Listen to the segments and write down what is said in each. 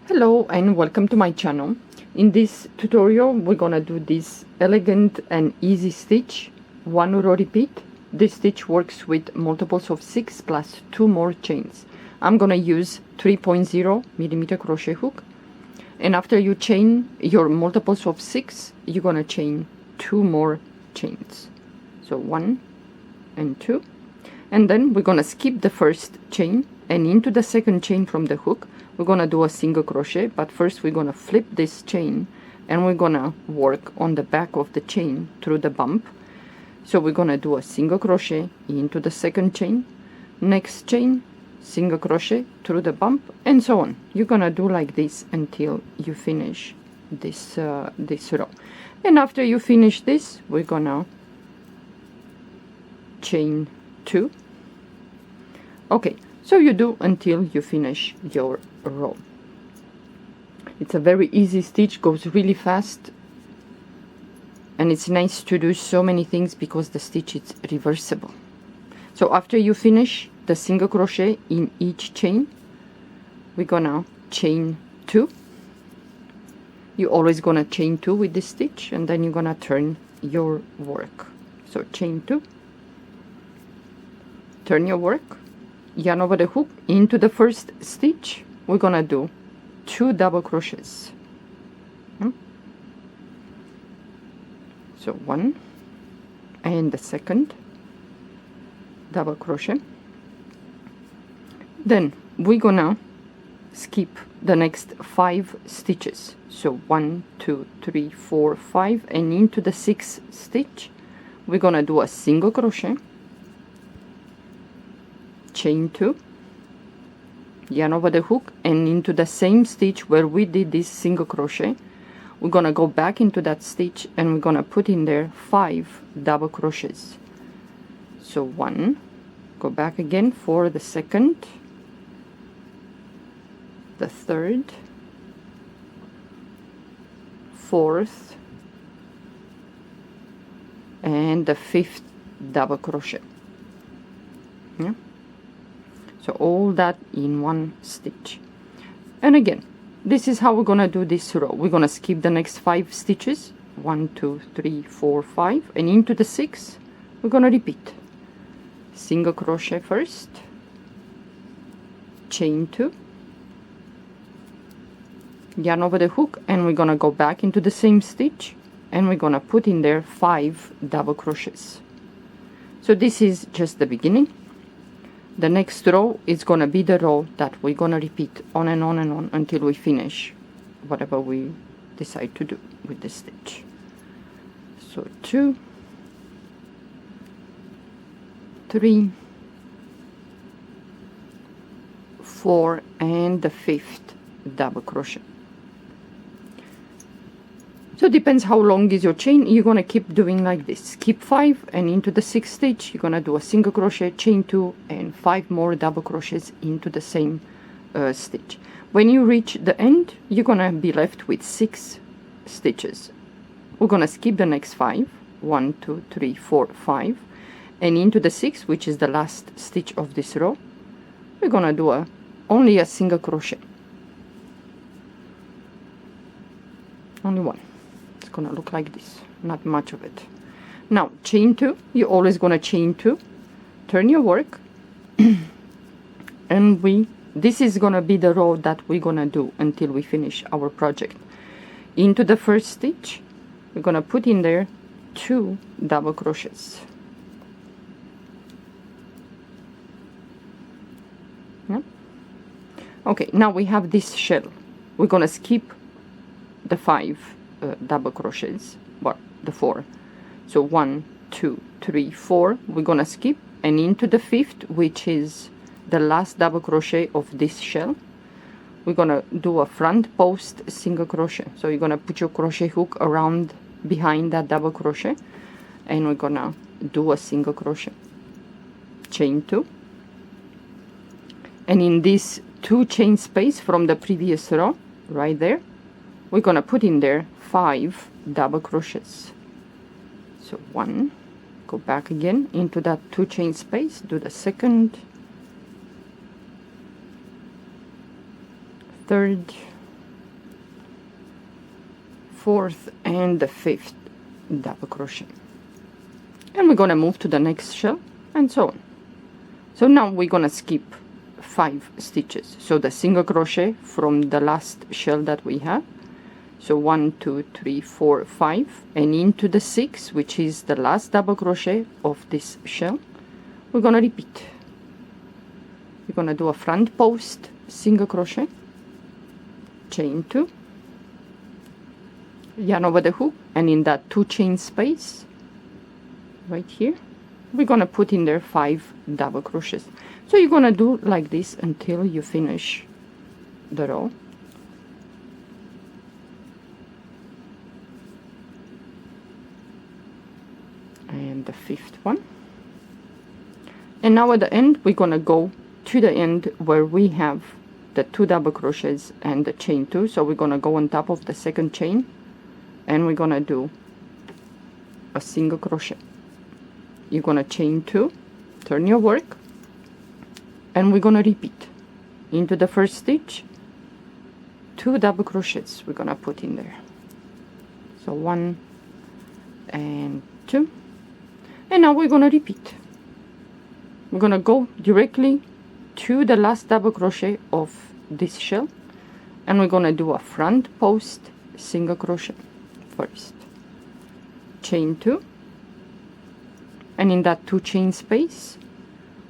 Hello and welcome to my channel. In this tutorial we're gonna do this elegant and easy stitch, 1 row repeat. This stitch works with multiples of 6 plus 2 more chains. I'm gonna use 3.0 millimeter crochet hook, and after you chain your multiples of 6 you're gonna chain 2 more chains, so 1 and 2, and then we're gonna skip the first chain, and into the second chain from the hook we're gonna do a single crochet. But first we're gonna flip this chain and we're gonna work on the back of the chain through the bump. So we're gonna do a single crochet into the second chain, next chain, single crochet through the bump, and so on. You're gonna do like this until you finish this row. And after you finish this, we're gonna chain 2. Okay, so you do until you finish your row. It's a very easy stitch, goes really fast, and it's nice to do so many things because the stitch is reversible. So after you finish the single crochet in each chain, we're gonna chain 2. You're always gonna chain 2 with this stitch, and then you're gonna turn your work. So chain 2, turn your work, yarn over the hook into the first stitch. We're gonna do 2 double crochets. So 1 and the second double crochet. Then we're gonna skip the next 5 stitches, so 1 2 3 4 5, and into the 6th stitch we're gonna do a single crochet, chain 2, yarn over the hook, and into the same stitch where we did this single crochet we're gonna go back into that stitch and we're gonna put in there 5 double crochets. So 1, go back again for the second, the third, 4th, and the 5th double crochet. Yeah, so all that in one stitch. And again, this is how we're gonna do this row. We're gonna skip the next 5 stitches, 1 2 3 4 5, and into the 6th we're gonna repeat single crochet first, chain 2, yarn over the hook, and we're gonna go back into the same stitch and we're gonna put in there 5 double crochets. So this is just the beginning. The next row is gonna be the row that we're gonna repeat on and on and on until we finish whatever we decide to do with the stitch. So 2 3 4, and the 5th double crochet. So it depends how long is your chain. You're gonna keep doing like this. Skip 5, and into the 6th stitch you're gonna do a single crochet, chain 2, and 5 more double crochets into the same stitch. When you reach the end you're gonna be left with 6 stitches. We're gonna skip the next 5, 1 2 3 4 5, and into the 6th, which is the last stitch of this row, we're gonna do only a single crochet, only one. It's gonna look like this, not much of it. Now chain 2, you're always gonna chain 2, turn your work, and this is gonna be the row that we're gonna do until we finish our project. Into the first stitch we're gonna put in there 2 double crochets. Yeah. Okay, now we have this shell. We're gonna skip the 5 double crochets, well, the 4. So 1 2 3 4 we're gonna skip, and into the 5th, which is the last double crochet of this shell, we're gonna do a front post single crochet. So you're gonna put your crochet hook around behind that double crochet, and we're gonna do a single crochet, chain 2, and in this 2 chain space from the previous row right there we're gonna put in there 5 double crochets. So 1, go back again into that 2 chain space, do the second, third, 4th and the 5th double crochet, and we're gonna move to the next shell, and so on. So now we're gonna skip 5 stitches, so the single crochet from the last shell that we have, so 1 2 3 4 5, and into the 6, which is the last double crochet of this shell, we're gonna repeat. We're gonna do a front post single crochet, chain 2, yarn over the hook, and in that 2 chain space right here, we're gonna put in there 5 double crochets. So you're gonna do like this until you finish the row. And the 5th one. And now at the end, we're gonna go to the end where we have the 2 double crochets and the chain 2. So we're gonna go on top of the second chain, and we're gonna do a single crochet. You're gonna chain 2, turn your work, and we're gonna repeat. Into the first stitch, 2 double crochets we're gonna put in there. So 1 and 2, and now we're gonna repeat. We're gonna go directly to the last double crochet of this shell, and we're gonna do a front post single crochet first, chain 2, and in that 2 chain space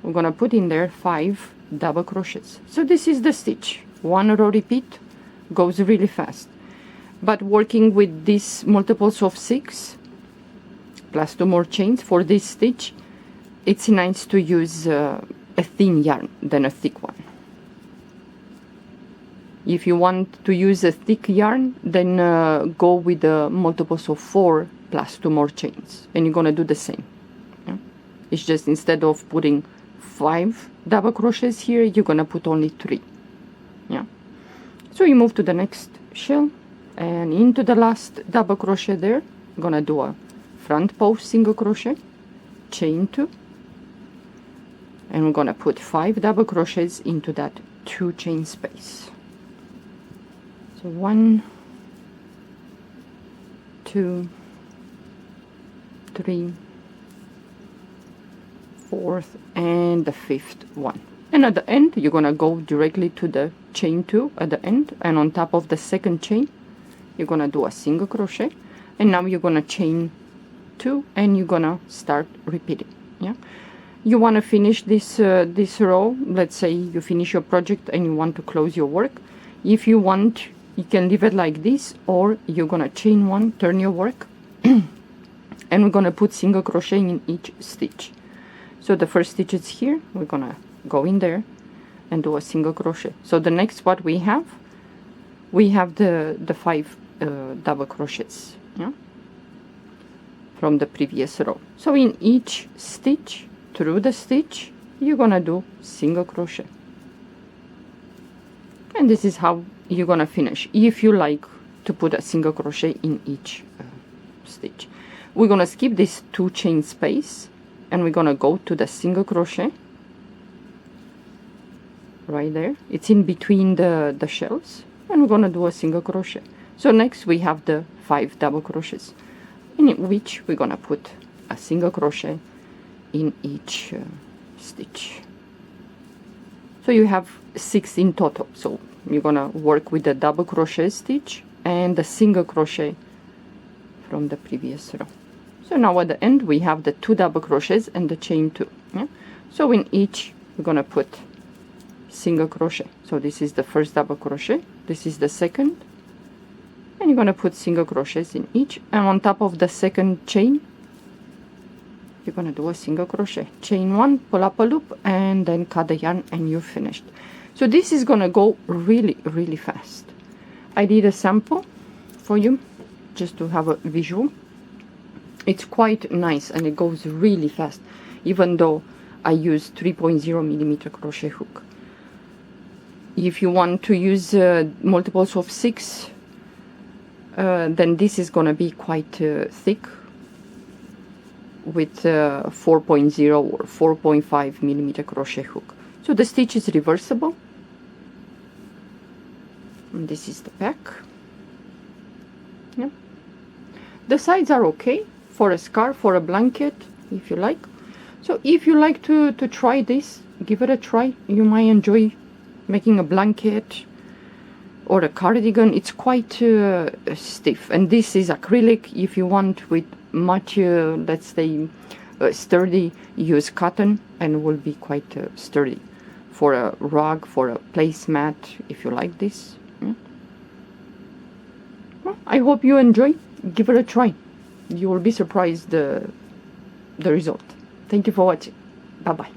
we're gonna put in there 5 double crochets. So this is the stitch. 1 row repeat, goes really fast, but working with these multiples of 6 plus 2 more chains for this stitch, it's nice to use a thin yarn than a thick one. If you want to use a thick yarn, then go with the multiples of 4 plus 2 more chains, and you're gonna do the same. It's just instead of putting 5 double crochets here, you're gonna put only 3. Yeah. So you move to the next shell, and into the last double crochet there, I'm gonna do a front post single crochet, chain 2, and we're gonna put 5 double crochets into that 2 chain space. So 1 2 3 4th and the 5th one, and at the end you're gonna go directly to the chain 2 at the end, and on top of the second chain you're gonna do a single crochet, and now you're gonna chain 2, and you're gonna start repeating. Yeah, you want to finish this this row. Let's say you finish your project and you want to close your work. If you want, you can leave it like this, or you're gonna chain 1, turn your work, and we're gonna put single crochet in each stitch. So the first stitch is here, we're gonna go in there and do a single crochet. So the next what we have the 5 double crochets, yeah, from the previous row. So in each stitch, through the stitch, you're gonna do single crochet, and this is how you're gonna finish. If you like to put a single crochet in each stitch, we're gonna skip this 2 chain space, and we're gonna go to the single crochet right there. It's in between the shells, and we're gonna do a single crochet. So next we have the 5 double crochets, in which we're gonna put a single crochet in each stitch. So you have 6 in total. So you're gonna work with the double crochet stitch and the single crochet from the previous row. So now at the end we have the 2 double crochets and the chain 2. Yeah? So in each we're gonna put single crochet. So this is the first double crochet, this is the second, and you're gonna put single crochets in each, and on top of the second chain you're gonna do a single crochet, chain 1, pull up a loop, and then cut the yarn, and you're finished. So this is gonna go really fast. I did a sample for you just to have a visual. It's quite nice and it goes really fast, even though I use 3.0 millimeter crochet hook. If you want to use multiples of 6, then this is gonna be quite thick with 4.0 or 4.5 millimeter crochet hook. So the stitch is reversible, and this is the back. Yeah. The sides are okay for a scarf or a blanket if you like. So if you like to try this, give it a try. You might enjoy making a blanket or a cardigan. It's quite stiff, and this is acrylic. If you want with much let's say sturdy, use cotton and will be quite sturdy for a rug, for a placemat if you like this. Well, I hope you enjoy. Give it a try. You will be surprised the result. Thank you for watching. Bye bye.